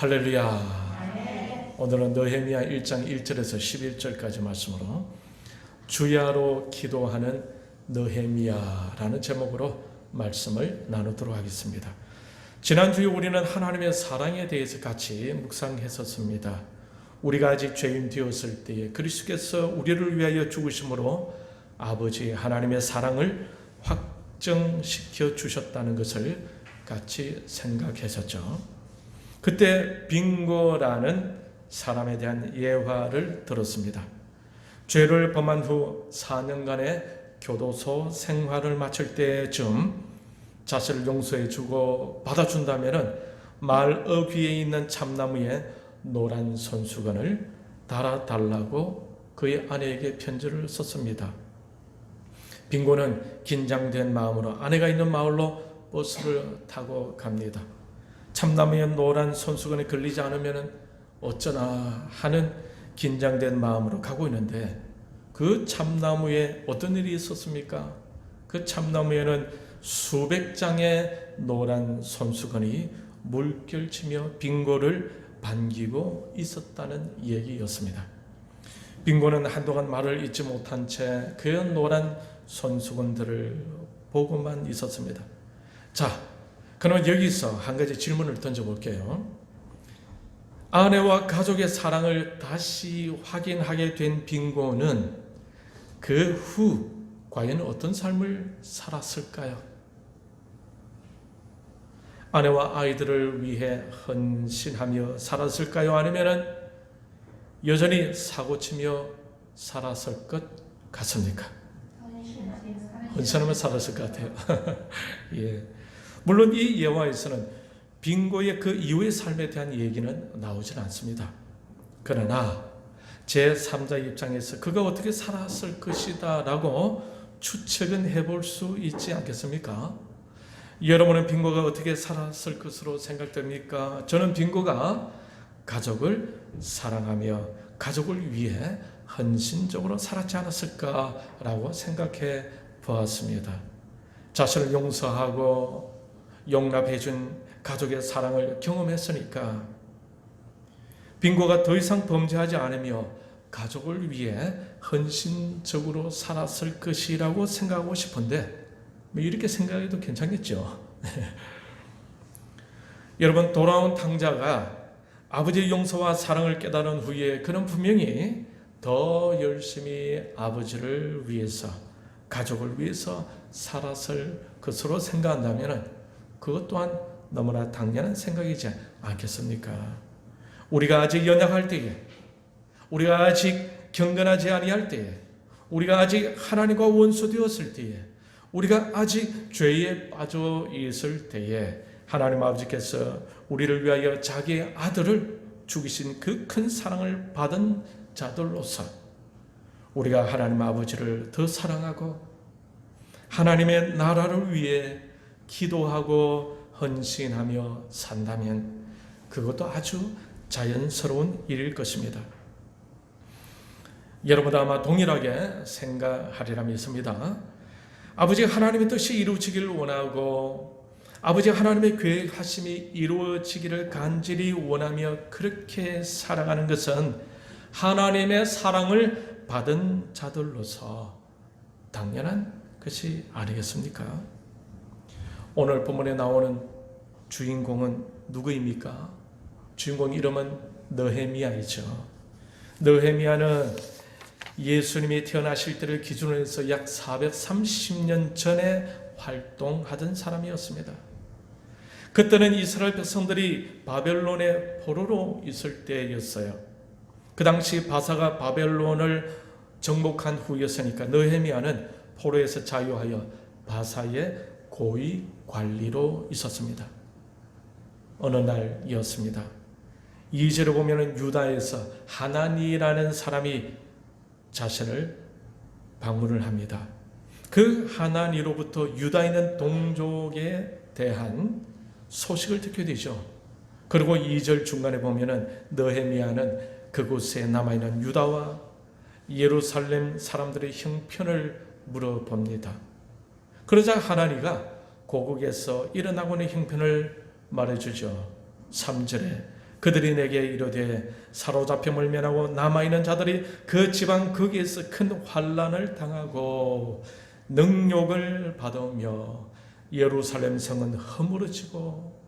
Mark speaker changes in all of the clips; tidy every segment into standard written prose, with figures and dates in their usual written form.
Speaker 1: 할렐루야. 오늘은 느헤미야 1장 1절에서 11절까지 말씀으로 주야로 기도하는 느헤미야라는 제목으로 말씀을 나누도록 하겠습니다. 지난주에 우리는 하나님의 사랑에 대해서 같이 묵상했었습니다. 우리가 아직 죄인 되었을 때에 그리스도께서 우리를 위하여 죽으심으로 아버지 하나님의 사랑을 확정시켜 주셨다는 것을 같이 생각했었죠. 그때 빙고라는 사람에 대한 예화를 들었습니다. 죄를 범한 후 4년간의 교도소 생활을 마칠 때쯤 자신을 용서해 주고 받아준다면 말 위에 있는 참나무에 노란 손수건을 달아달라고 그의 아내에게 편지를 썼습니다. 빙고는 긴장된 마음으로 아내가 있는 마을로 버스를 타고 갑니다. 참나무에 노란 손수건이 걸리지 않으면 어쩌나 하는 긴장된 마음으로 가고 있는데 그 참나무에 어떤 일이 있었습니까? 그 참나무에는 수백 장의 노란 손수건이 물결치며 빙고를 반기고 있었다는 얘기였습니다. 빙고는 한동안 말을 잇지 못한 채 그 노란 손수건들을 보고만 있었습니다. 자, 그러면 여기서 한 가지 질문을 던져볼게요. 아내와 가족의 사랑을 다시 확인하게 된 빙고는 그 후 과연 어떤 삶을 살았을까요? 아내와 아이들을 위해 헌신하며 살았을까요? 아니면 여전히 사고치며 살았을 것 같습니까? 헌신하며 살았을 것 같아요. 예. 물론 이 예화에서는 빙고의 그 이후의 삶에 대한 얘기는 나오진 않습니다. 그러나 제3자 입장에서 그가 어떻게 살았을 것이다 라고 추측은 해볼 수 있지 않겠습니까? 여러분은 빙고가 어떻게 살았을 것으로 생각됩니까? 저는 빙고가 가족을 사랑하며 가족을 위해 헌신적으로 살았지 않았을까라고 생각해 보았습니다. 자신을 용서하고 용납해준 가족의 사랑을 경험했으니까 빙고가 더 이상 범죄하지 않으며 가족을 위해 헌신적으로 살았을 것이라고 생각하고 싶은데 이렇게 생각해도 괜찮겠죠. 여러분, 돌아온 탕자가 아버지의 용서와 사랑을 깨달은 후에 그는 분명히 더 열심히 아버지를 위해서 가족을 위해서 살았을 것으로 생각한다면 그것 또한 너무나 당연한 생각이지 않겠습니까? 우리가 아직 연약할 때에, 우리가 아직 경건하지 아니할 때에, 우리가 아직 하나님과 원수되었을 때에, 우리가 아직 죄에 빠져 있을 때에 하나님 아버지께서 우리를 위하여 자기의 아들을 죽이신 그 큰 사랑을 받은 자들로서 우리가 하나님 아버지를 더 사랑하고 하나님의 나라를 위해 기도하고 헌신하며 산다면 그것도 아주 자연스러운 일일 것입니다. 여러분도 아마 동일하게 생각하리라 믿습니다. 아버지 하나님의 뜻이 이루어지기를 원하고 아버지 하나님의 계획하심이 이루어지기를 간절히 원하며 그렇게 살아가는 것은 하나님의 사랑을 받은 자들로서 당연한 것이 아니겠습니까? 오늘 본문에 나오는 주인공은 누구입니까? 주인공 이름은 느헤미야이죠. 느헤미야는 예수님이 태어나실 때를 기준으로 해서 약 430년 전에 활동하던 사람이었습니다. 그때는 이스라엘 백성들이 바벨론의 포로로 있을 때였어요. 그 당시 바사가 바벨론을 정복한 후였으니까 느헤미야는 포로에서 자유하여 바사의 고위 관리로 있었습니다. 어느 날이었습니다. 2절에 보면 유다에서 하나니라는 사람이 자신을 방문을 합니다. 그 하나니로부터 유다에 있는 동족에 대한 소식을 듣게 되죠. 그리고 2절 중간에 보면 느헤미야는 그곳에 남아있는 유다와 예루살렘 사람들의 형편을 물어봅니다. 그러자 하나니가 고국에서 일어나고 있는 형편을 말해주죠. 3절에 그들이 내게 이르되 사로잡혀 멀면하고 남아있는 자들이 그 지방 거기에서 큰 환난을 당하고 능욕을 받으며 예루살렘 성은 허물어지고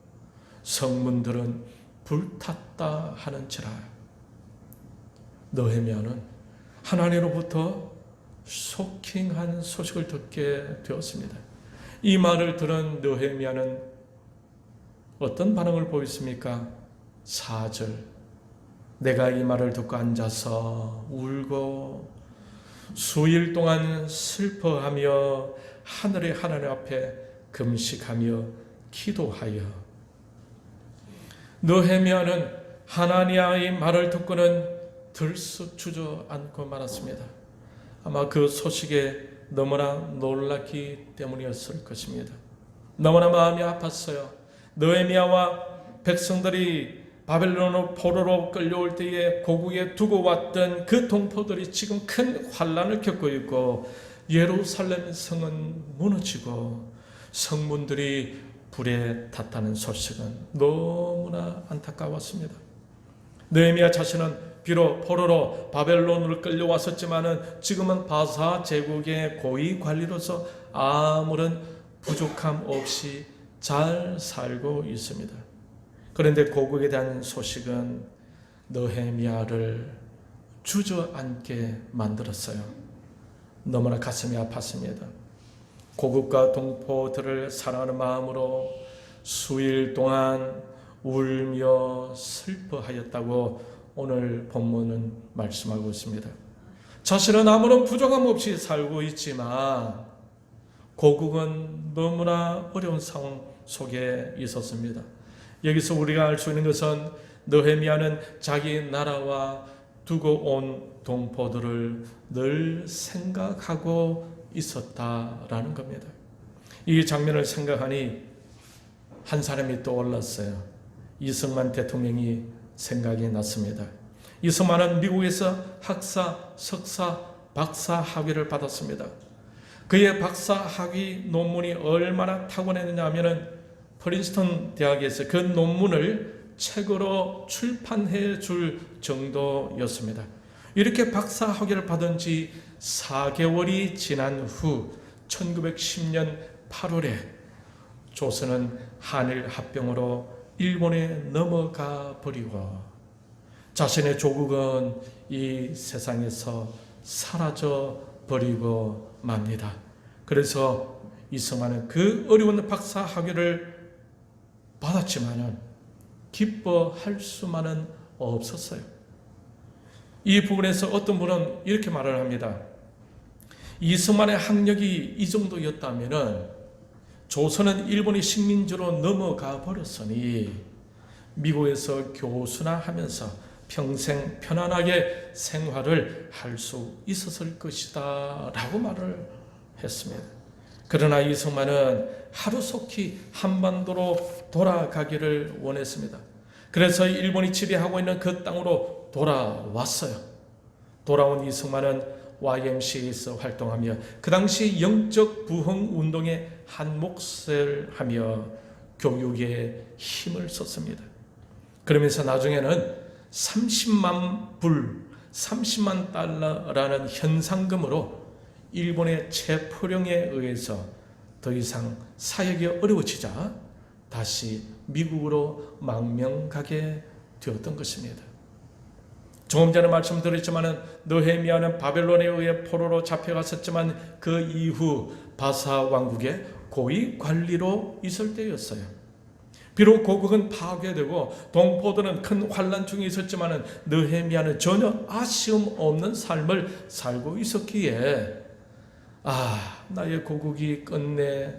Speaker 1: 성문들은 불탔다 하는지라. 느헤미야는 하나님으로부터 쇼킹한 소식을 듣게 되었습니다. 이 말을 들은 느헤미야는 어떤 반응을 보였습니까? 4절, 내가 이 말을 듣고 앉아서 울고 수일 동안 슬퍼하며 하늘의 하나님 앞에 금식하며 기도하여. 느헤미야는 하나님의 말을 듣고는 들썩 주저앉고 말았습니다. 아마 그 소식에 너무나 놀랐기 때문이었을 것입니다. 너무나 마음이 아팠어요. 느헤미야와 백성들이 바벨론 포로로 끌려올 때에 고국에 두고 왔던 그 동포들이 지금 큰 환난을 겪고 있고 예루살렘 성은 무너지고 성문들이 불에 탔다는 소식은 너무나 안타까웠습니다. 느헤미야 자신은 비록 포로로 바벨론으로 끌려왔었지만은 지금은 바사 제국의 고위 관리로서 아무런 부족함 없이 잘 살고 있습니다. 그런데 고국에 대한 소식은 느헤미야를 주저앉게 만들었어요. 너무나 가슴이 아팠습니다. 고국과 동포들을 사랑하는 마음으로 수일 동안 울며 슬퍼하였다고 오늘 본문은 말씀하고 있습니다. 자신은 아무런 부족함 없이 살고 있지만 고국은 너무나 어려운 상황 속에 있었습니다. 여기서 우리가 알 수 있는 것은 느헤미야는 자기 나라와 두고 온 동포들을 늘 생각하고 있었다라는 겁니다. 이 장면을 생각하니 한 사람이 떠올랐어요. 이승만 대통령이 생각이 났습니다. 이승만은 미국에서 학사, 석사, 박사 학위를 받았습니다. 그의 박사 학위 논문이 얼마나 탁월했느냐 하면은 프린스턴 대학에서 그 논문을 책으로 출판해 줄 정도였습니다. 이렇게 박사 학위를 받은 지 4개월이 지난 후 1910년 8월에 조선은 한일 합병으로 일본에 넘어가 버리고 자신의 조국은 이 세상에서 사라져 버리고 맙니다. 그래서 이승만은 그 어려운 박사 학위를 받았지만은 기뻐할 수만은 없었어요. 이 부분에서 어떤 분은 이렇게 말을 합니다. 이승만의 학력이 이 정도였다면은 조선은 일본의 식민지로 넘어가 버렸으니 미국에서 교수나 하면서 평생 편안하게 생활을 할 수 있었을 것이다 라고 말을 했습니다. 그러나 이승만은 하루속히 한반도로 돌아가기를 원했습니다. 그래서 일본이 지배하고 있는 그 땅으로 돌아왔어요. 돌아온 이승만은 YMCA에서 활동하며 그 당시 영적 부흥 운동에 한 몫을 하며 교육에 힘을 썼습니다. 그러면서 나중에는 30만 불, 30만 달러라는 현상금으로 일본의 체포령에 의해서 더 이상 사역이 어려워지자 다시 미국으로 망명가게 되었던 것입니다. 조금 전에 말씀드렸지만 느헤미야는 바벨론에 의해 포로로 잡혀갔었지만 그 이후 바사 왕국의 고위 관리로 있을 때였어요. 비록 고국은 파괴되고 동포들은 큰 환난 중에 있었지만 느헤미야는 전혀 아쉬움 없는 삶을 살고 있었기에 나의 고국이 끝내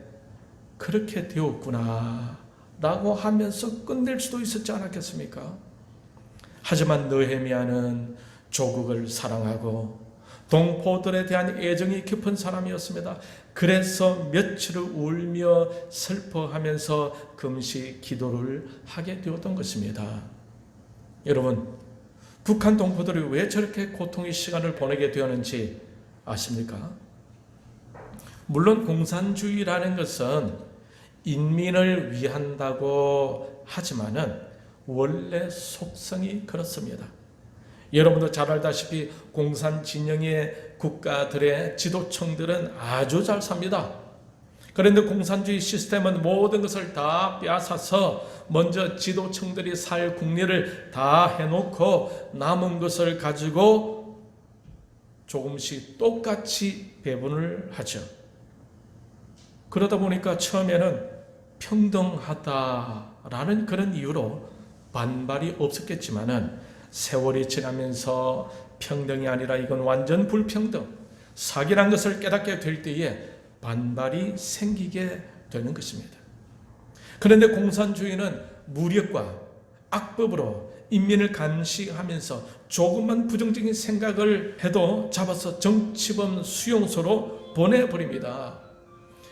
Speaker 1: 그렇게 되었구나 라고 하면서 끝낼 수도 있었지 않았겠습니까? 하지만 느헤미야는 조국을 사랑하고 동포들에 대한 애정이 깊은 사람이었습니다. 그래서 며칠을 울며 슬퍼하면서 금식 기도를 하게 되었던 것입니다. 여러분, 북한 동포들이 왜 저렇게 고통의 시간을 보내게 되었는지 아십니까? 물론 공산주의라는 것은 인민을 위한다고 하지만은 원래 속성이 그렇습니다. 여러분도 잘 알다시피 공산 진영의 국가들의 지도층들은 아주 잘 삽니다. 그런데 공산주의 시스템은 모든 것을 다 빼앗아서 먼저 지도층들이 살 국리를 다 해놓고 남은 것을 가지고 조금씩 똑같이 배분을 하죠. 그러다 보니까 처음에는 평등하다라는 그런 이유로 반발이 없었겠지만은 세월이 지나면서 평등이 아니라 이건 완전 불평등, 사기란 것을 깨닫게 될 때에 반발이 생기게 되는 것입니다. 그런데 공산주의는 무력과 악법으로 인민을 감시하면서 조금만 부정적인 생각을 해도 잡아서 정치범 수용소로 보내버립니다.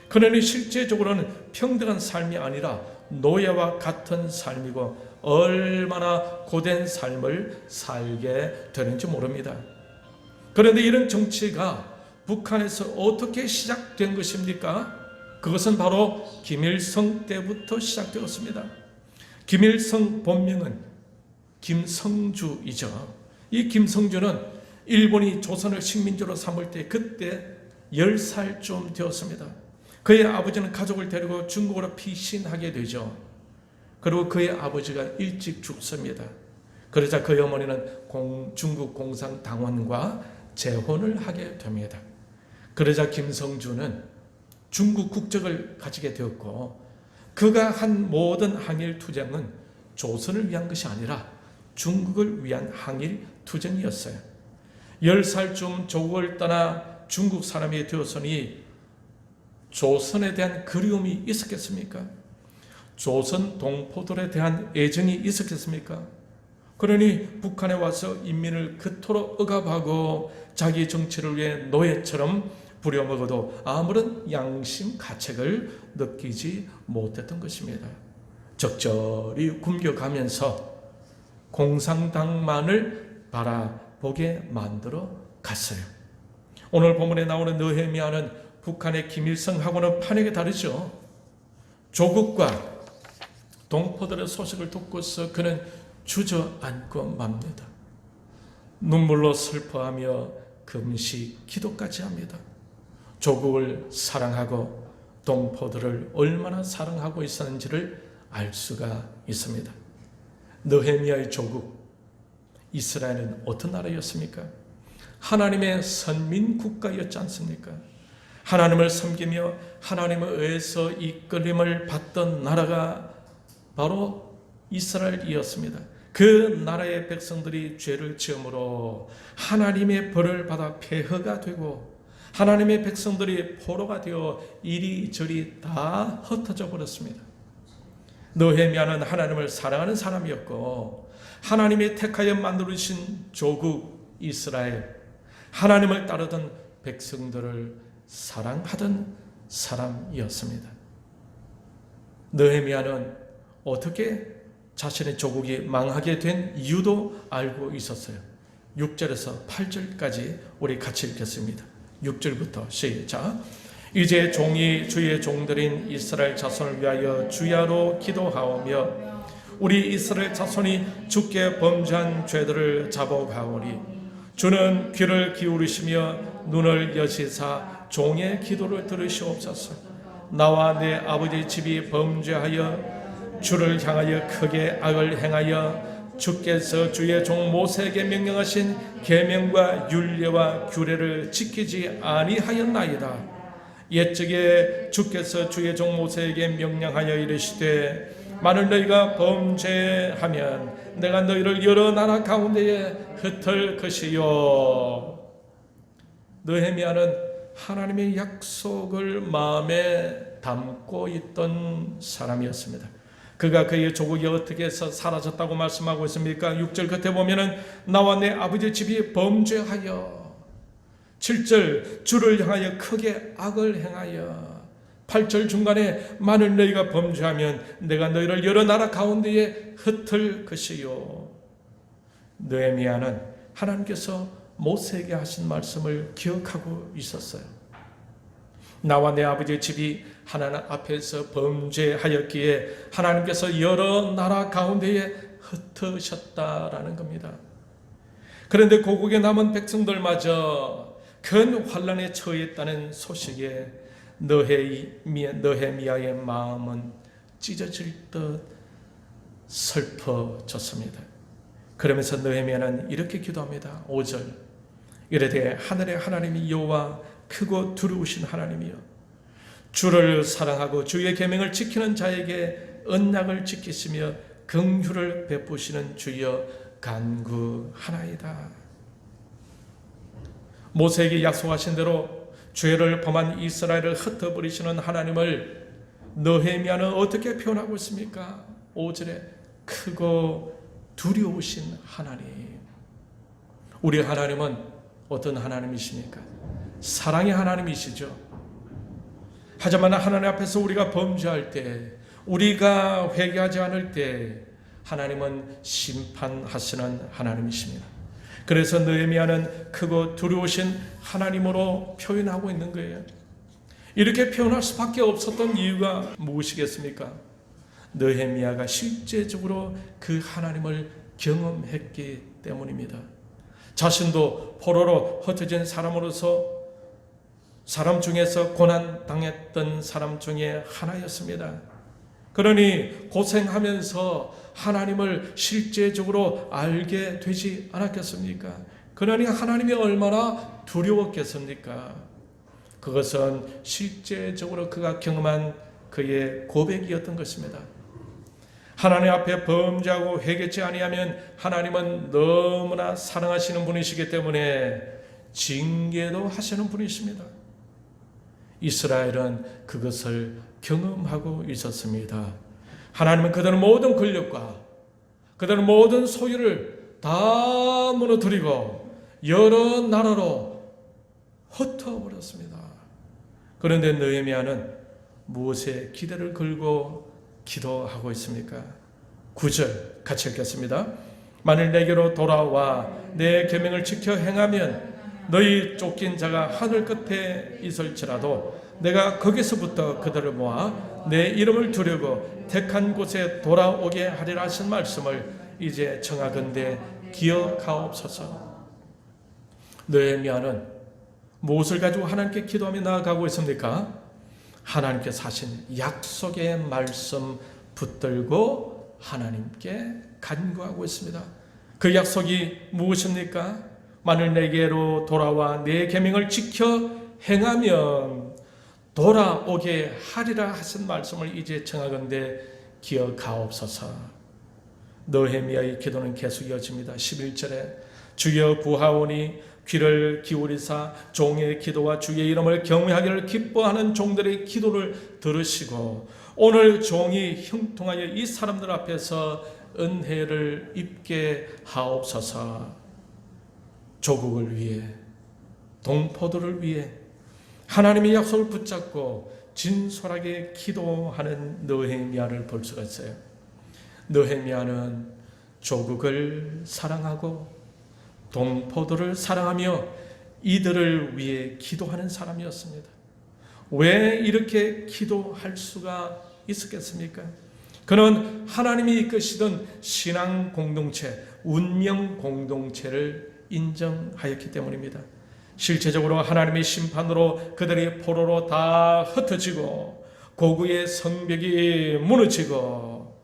Speaker 1: 그러니 실제적으로는 평등한 삶이 아니라 노예와 같은 삶이고 얼마나 고된 삶을 살게 되는지 모릅니다. 그런데 이런 정치가 북한에서 어떻게 시작된 것입니까? 그것은 바로 김일성 때부터 시작되었습니다. 김일성 본명은 김성주이죠. 이 김성주는 일본이 조선을 식민지로 삼을 때 그때 10살쯤 되었습니다. 그의 아버지는 가족을 데리고 중국으로 피신하게 되죠. 그리고 그의 아버지가 일찍 죽습니다. 그러자 그의 어머니는 중국 공산당원과 재혼을 하게 됩니다. 그러자 김성주는 중국 국적을 가지게 되었고 그가 한 모든 항일 투쟁은 조선을 위한 것이 아니라 중국을 위한 항일 투쟁이었어요. 10살쯤 조국을 떠나 중국 사람이 되었으니 조선에 대한 그리움이 있었겠습니까? 조선 동포들에 대한 애정이 있었겠습니까? 그러니 북한에 와서 인민을 그토록 억압하고 자기 정치를 위해 노예처럼 부려먹어도 아무런 양심 가책을 느끼지 못했던 것입니다. 적절히 굶겨가면서 공산당만을 바라보게 만들어 갔어요. 오늘 본문에 나오는 느헤미야는 북한의 김일성하고는 판이하게 다르죠. 조국과 동포들의 소식을 듣고서 그는 주저앉고 맙니다. 눈물로 슬퍼하며 금식 기도까지 합니다. 조국을 사랑하고 동포들을 얼마나 사랑하고 있었는지를 알 수가 있습니다. 느헤미야의 조국 이스라엘은 어떤 나라였습니까? 하나님의 선민 국가였지 않습니까? 하나님을 섬기며 하나님에 의해서 이끌림을 받던 나라가 바로 이스라엘이었습니다. 그 나라의 백성들이 죄를 지음으로 하나님의 벌을 받아 폐허가 되고 하나님의 백성들이 포로가 되어 이리저리 다 흩어져 버렸습니다. 느헤미야는 하나님을 사랑하는 사람이었고 하나님이 택하여 만들어주신 조국 이스라엘, 하나님을 따르던 백성들을 사랑하던 사람이었습니다. 느헤미야는 어떻게 자신의 조국이 망하게 된 이유도 알고 있었어요. 6절에서 8절까지 우리 같이 읽겠습니다. 6절부터 시작. 이제 종이 주의 종들인 이스라엘 자손을 위하여 주야로 기도하오며 우리 이스라엘 자손이 주께 범죄한 죄들을 잡아가오니 주는 귀를 기울이시며 눈을 여시사 종의 기도를 들으시옵소서. 나와 내 아버지 집이 범죄하여 주를 향하여 크게 악을 행하여 주께서 주의 종 모세에게 명령하신 계명과 율례와 규례를 지키지 아니하였나이다. 옛적에 주께서 주의 종 모세에게 명령하여 이르시되 만일 너희가 범죄하면 내가 너희를 여러 나라 가운데에 흩을 것이요. 느헤미야는 하나님의 약속을 마음에 담고 있던 사람이었습니다. 그가 그의 조국이 어떻게 해서 사라졌다고 말씀하고 있습니까? 6절 끝에 보면은 나와 내 아버지 집이 범죄하여, 7절 주를 향하여 크게 악을 행하여, 8절 중간에 만일 너희가 범죄하면 내가 너희를 여러 나라 가운데에 흩을 것이요. 느헤미야는 하나님께서 모세에게 하신 말씀을 기억하고 있었어요. 나와 내 아버지의 집이 하나님 앞에서 범죄하였기에 하나님께서 여러 나라 가운데에 흩으셨다라는 겁니다. 그런데 고국에 남은 백성들마저 큰 환란에 처했다는 소식에 느헤미야의 마음은 찢어질 듯 슬퍼졌습니다. 그러면서 느헤미야는 이렇게 기도합니다. 5절 이르되 하늘의 하나님이 여호와 크고 두려우신 하나님이여 주를 사랑하고 주의 계명을 지키는 자에게 언약을 지키시며 긍휼을 베푸시는 주여 간구하나이다. 모세에게 약속하신 대로 죄를 범한 이스라엘을 흩어버리시는 하나님을 느헤미야는 어떻게 표현하고 있습니까? 5절에 크고 두려우신 하나님. 우리 하나님은 어떤 하나님이십니까? 사랑의 하나님이시죠. 하지만 하나님 앞에서 우리가 범죄할 때, 우리가 회개하지 않을 때 하나님은 심판하시는 하나님이십니다. 그래서 느헤미야는 크고 두려우신 하나님으로 표현하고 있는 거예요. 이렇게 표현할 수밖에 없었던 이유가 무엇이겠습니까? 느헤미야가 실제적으로 그 하나님을 경험했기 때문입니다. 자신도 포로로 흩어진 사람으로서 사람 중에서 고난당했던 사람 중에 하나였습니다. 그러니 고생하면서 하나님을 실제적으로 알게 되지 않았겠습니까? 그러니 하나님이 얼마나 두려웠겠습니까? 그것은 실제적으로 그가 경험한 그의 고백이었던 것입니다. 하나님 앞에 범죄하고 회개치 아니하면 하나님은 너무나 사랑하시는 분이시기 때문에 징계도 하시는 분이십니다. 이스라엘은 그것을 경험하고 있었습니다. 하나님은 그들의 모든 권력과 그들의 모든 소유를 다 무너뜨리고 여러 나라로 흩어버렸습니다. 그런데 느헤미야는 무엇에 기대를 걸고 기도하고 있습니까? 9절 같이 읽겠습니다. 만일 내게로 돌아와 내 계명을 지켜 행하면 너희 쫓긴 자가 하늘 끝에 있을지라도 내가 거기서부터 그들을 모아 내 이름을 두려고 택한 곳에 돌아오게 하리라 하신 말씀을 이제 청하건대 기억하옵소서. 느헤미야는 무엇을 가지고 하나님께 기도하며 나아가고 있습니까? 하나님께서 하신 약속의 말씀 붙들고 하나님께 간구하고 있습니다. 그 약속이 무엇입니까? 만일 내게로 돌아와 내 계명을 지켜 행하면 돌아오게 하리라 하신 말씀을 이제 청하건대 기억하옵소서. 느헤미야의 기도는 계속 이어집니다. 11절에 주여 구하오니 귀를 기울이사 종의 기도와 주의 이름을 경외하기를 기뻐하는 종들의 기도를 들으시고 오늘 종이 형통하여 이 사람들 앞에서 은혜를 입게 하옵소서. 조국을 위해, 동포들을 위해 하나님의 약속을 붙잡고 진솔하게 기도하는 느헤미야를 볼 수가 있어요. 느헤미야는 조국을 사랑하고 동포들을 사랑하며 이들을 위해 기도하는 사람이었습니다. 왜 이렇게 기도할 수가 있었겠습니까? 그는 하나님이 이끄시던 신앙 공동체, 운명 공동체를 인정하였기 때문입니다. 실제적으로 하나님의 심판으로 그들이 포로로 다 흩어지고 고구의 성벽이 무너지고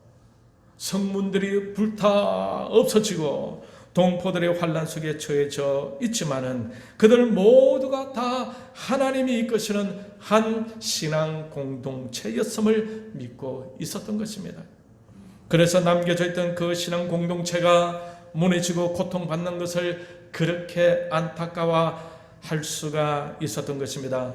Speaker 1: 성문들이 불타 없어지고 동포들의 환난 속에 처해져 있지만은 그들 모두가 다 하나님이 이끄시는 한 신앙 공동체였음을 믿고 있었던 것입니다. 그래서 남겨져 있던 그 신앙 공동체가 무너지고 고통받는 것을 그렇게 안타까워할 수가 있었던 것입니다.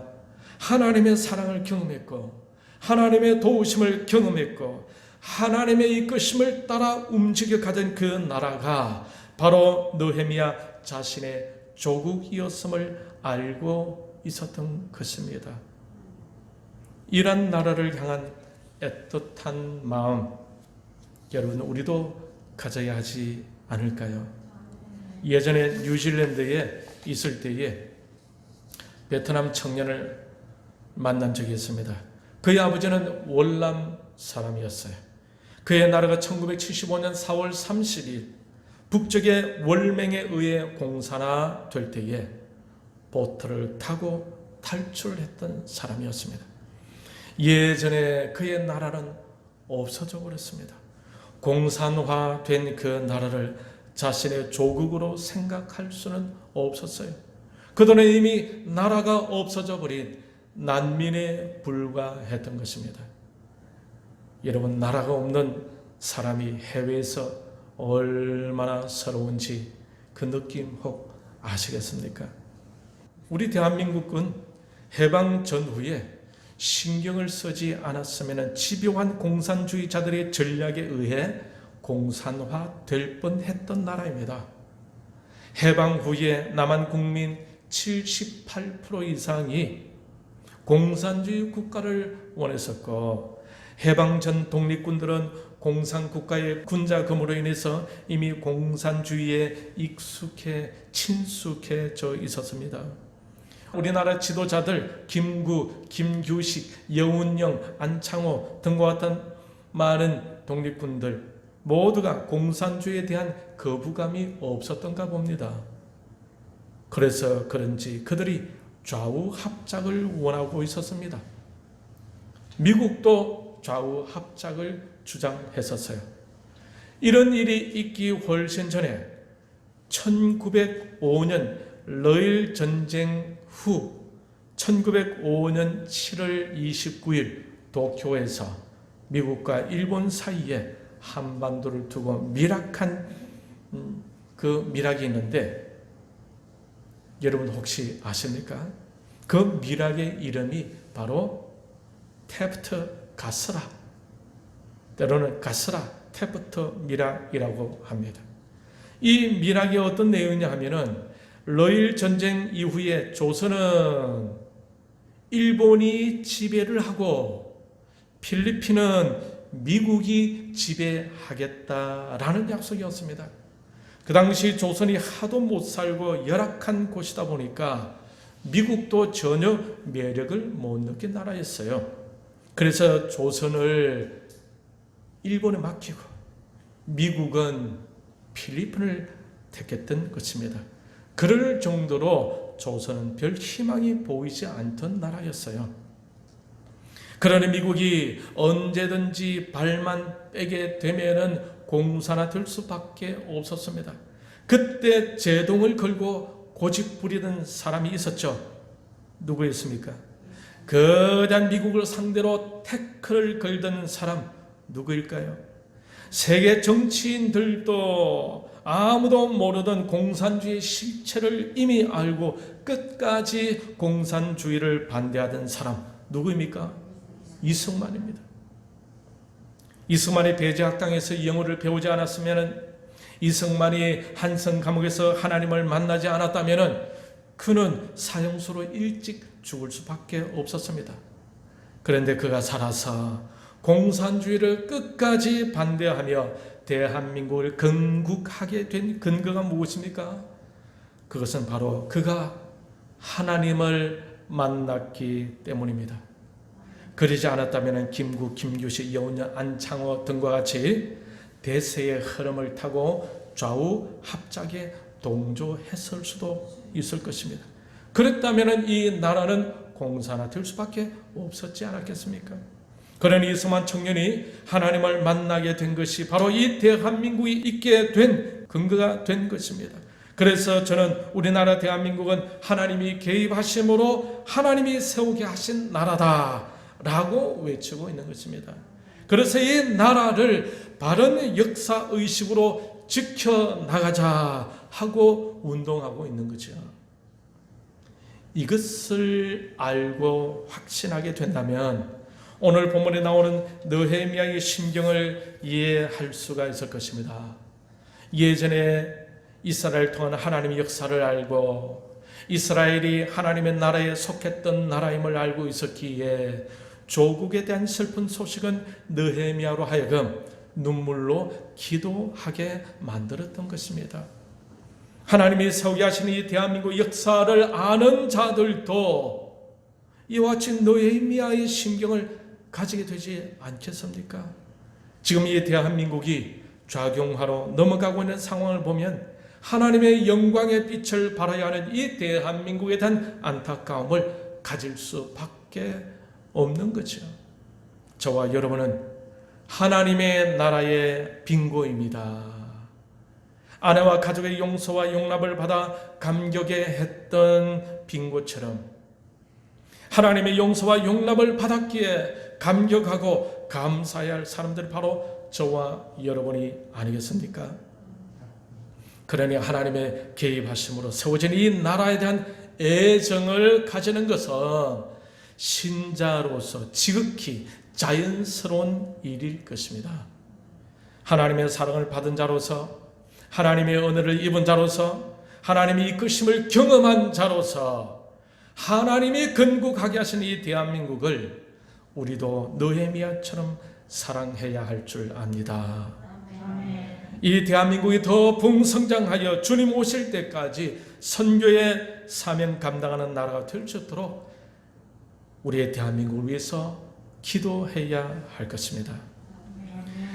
Speaker 1: 하나님의 사랑을 경험했고 하나님의 도우심을 경험했고 하나님의 이끄심을 따라 움직여 가던 그 나라가 바로 느헤미야 자신의 조국이었음을 알고 있었던 것입니다. 이런 나라를 향한 애틋한 마음, 여러분 우리도 가져야 하지 않을까요? 예전에 뉴질랜드에 있을 때에 베트남 청년을 만난 적이 있습니다. 그의 아버지는 월남 사람이었어요. 그의 나라가 1975년 4월 30일 북쪽의 월맹에 의해 공산화될 때에 보트를 타고 탈출했던 사람이었습니다. 예전에 그의 나라는 없어져 버렸습니다. 공산화된 그 나라를 자신의 조국으로 생각할 수는 없었어요. 그들은 이미 나라가 없어져 버린 난민에 불과했던 것입니다. 여러분, 나라가 없는 사람이 해외에서 얼마나 서러운지 그 느낌 혹 아시겠습니까? 우리 대한민국은 해방 전후에 신경을 쓰지 않았으면 집요한 공산주의자들의 전략에 의해 공산화될 뻔했던 나라입니다. 해방 후에 남한 국민 78% 이상이 공산주의 국가를 원했었고, 해방 전 독립군들은 공산국가의 군자금으로 인해서 이미 공산주의에 친숙해져 있었습니다. 우리나라 지도자들 김구, 김규식, 여운형, 안창호 등과 같은 많은 독립군들 모두가 공산주의에 대한 거부감이 없었던가 봅니다. 그래서 그런지 그들이 좌우 합작을 원하고 있었습니다. 미국도 좌우 합작을 주장했었어요. 이런 일이 있기 훨씬 전에 1905년 러일 전쟁 후 1905년 7월 29일 도쿄에서 미국과 일본 사이에 한반도를 두고 그 밀락이 있는데, 여러분 혹시 아십니까? 그 밀락의 이름이 바로 테프트 가스라, 때로는 가스라 테프트 밀락이라고 합니다. 이 밀락이 어떤 내용이냐 하면은, 러일 전쟁 이후에 조선은 일본이 지배를 하고 필리핀은 미국이 지배하겠다라는 약속이었습니다. 그 당시 조선이 하도 못 살고 열악한 곳이다 보니까 미국도 전혀 매력을 못 느낀 나라였어요. 그래서 조선을 일본에 맡기고 미국은 필리핀을 택했던 것입니다. 그럴 정도로 조선은 별 희망이 보이지 않던 나라였어요. 그러나 미국이 언제든지 발만 빼게 되면은 공산화될 수밖에 없었습니다. 그때 제동을 걸고 고집 부리던 사람이 있었죠. 누구였습니까? 거대한 미국을 상대로 태클을 걸던 사람 누구일까요? 세계 정치인들도 아무도 모르던 공산주의 실체를 이미 알고 끝까지 공산주의를 반대하던 사람 누구입니까? 이승만입니다. 이승만이 배제학당에서 영어를 배우지 않았으면, 이승만이 한성 감옥에서 하나님을 만나지 않았다면 그는 사형수로 일찍 죽을 수밖에 없었습니다. 그런데 그가 살아서 공산주의를 끝까지 반대하며 대한민국을 건국하게 된 근거가 무엇입니까? 그것은 바로 그가 하나님을 만났기 때문입니다. 그러지 않았다면 김구, 김규식, 여운형, 안창호 등과 같이 대세의 흐름을 타고 좌우 합작에 동조했을 수도 있을 것입니다. 그랬다면 이 나라는 공산화될 수밖에 없었지 않았겠습니까? 그러니 이승만 청년이 하나님을 만나게 된 것이 바로 이 대한민국이 있게 된 근거가 된 것입니다. 그래서 저는 우리나라 대한민국은 하나님이 개입하심으로 하나님이 세우게 하신 나라다라고 외치고 있는 것입니다. 그래서 이 나라를 바른 역사의식으로 지켜나가자 하고 운동하고 있는 거죠. 이것을 알고 확신하게 된다면 오늘 본문에 나오는 느헤미야의 심경을 이해할 수가 있을 것입니다. 예전에 이스라엘 통한 하나님의 역사를 알고 이스라엘이 하나님의 나라에 속했던 나라임을 알고 있었기에 조국에 대한 슬픈 소식은 느헤미야로 하여금 눈물로 기도하게 만들었던 것입니다. 하나님이 세우게 하신 이 대한민국 역사를 아는 자들도 이와 같이 느헤미야의 심경을 가지게 되지 않겠습니까? 지금 이 대한민국이 좌경화로 넘어가고 있는 상황을 보면 하나님의 영광의 빛을 발하여 하는 이 대한민국에 대한 안타까움을 가질 수밖에 없는 거죠. 저와 여러분은 하나님의 나라의 빙고입니다. 아내와 가족의 용서와 용납을 받아 감격해 했던 빙고처럼 하나님의 용서와 용납을 받았기에 감격하고 감사해야 할 사람들이 바로 저와 여러분이 아니겠습니까? 그러니 하나님의 개입하심으로 세워진 이 나라에 대한 애정을 가지는 것은 신자로서 지극히 자연스러운 일일 것입니다. 하나님의 사랑을 받은 자로서, 하나님의 은혜를 입은 자로서, 하나님의 이끄심을 경험한 자로서 하나님이 건국하게 하신 이 대한민국을 우리도 느헤미야처럼 사랑해야 할 줄 압니다. 이 대한민국이 더 풍성장하여 주님 오실 때까지 선교의 사명 감당하는 나라가 될 수 있도록 우리의 대한민국을 위해서 기도해야 할 것입니다.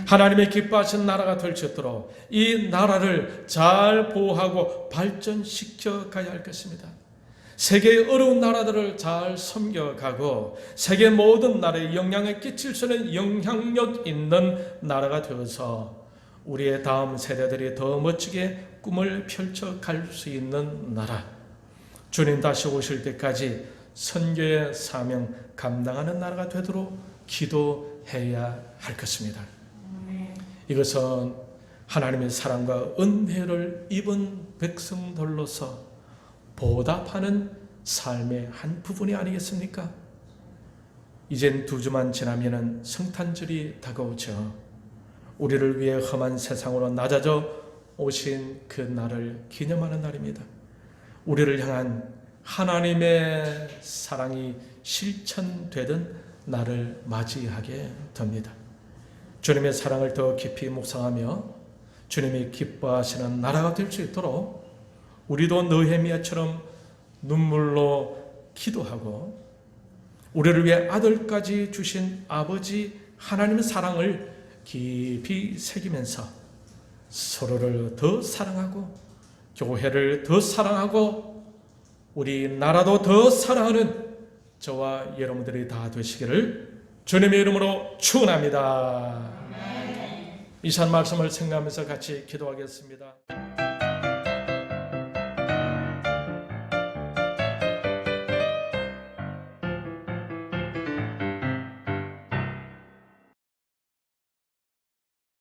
Speaker 1: 하나님의 기뻐하신 나라가 될 수 있도록 이 나라를 잘 보호하고 발전시켜 가야 할 것입니다. 세계의 어려운 나라들을 잘 섬겨가고 세계 모든 나라에 영향을 끼칠 수 있는 영향력 있는 나라가 되어서 우리의 다음 세대들이 더 멋지게 꿈을 펼쳐갈 수 있는 나라, 주님 다시 오실 때까지 선교의 사명 감당하는 나라가 되도록 기도해야 할 것입니다. 이것은 하나님의 사랑과 은혜를 입은 백성들로서 보답하는 삶의 한 부분이 아니겠습니까? 이젠 2주만 지나면 성탄절이 다가오죠. 우리를 위해 험한 세상으로 낮아져 오신 그 날을 기념하는 날입니다. 우리를 향한 하나님의 사랑이 실천되던 날을 맞이하게 됩니다. 주님의 사랑을 더 깊이 묵상하며 주님이 기뻐하시는 나라가 될 수 있도록 우리도 느헤미야처럼 눈물로 기도하고 우리를 위해 아들까지 주신 아버지 하나님의 사랑을 깊이 새기면서 서로를 더 사랑하고 교회를 더 사랑하고 우리 나라도 더 사랑하는 저와 여러분들이 다 되시기를 주님의 이름으로 축원합니다. 이 시간 말씀을 생각하면서 같이 기도하겠습니다.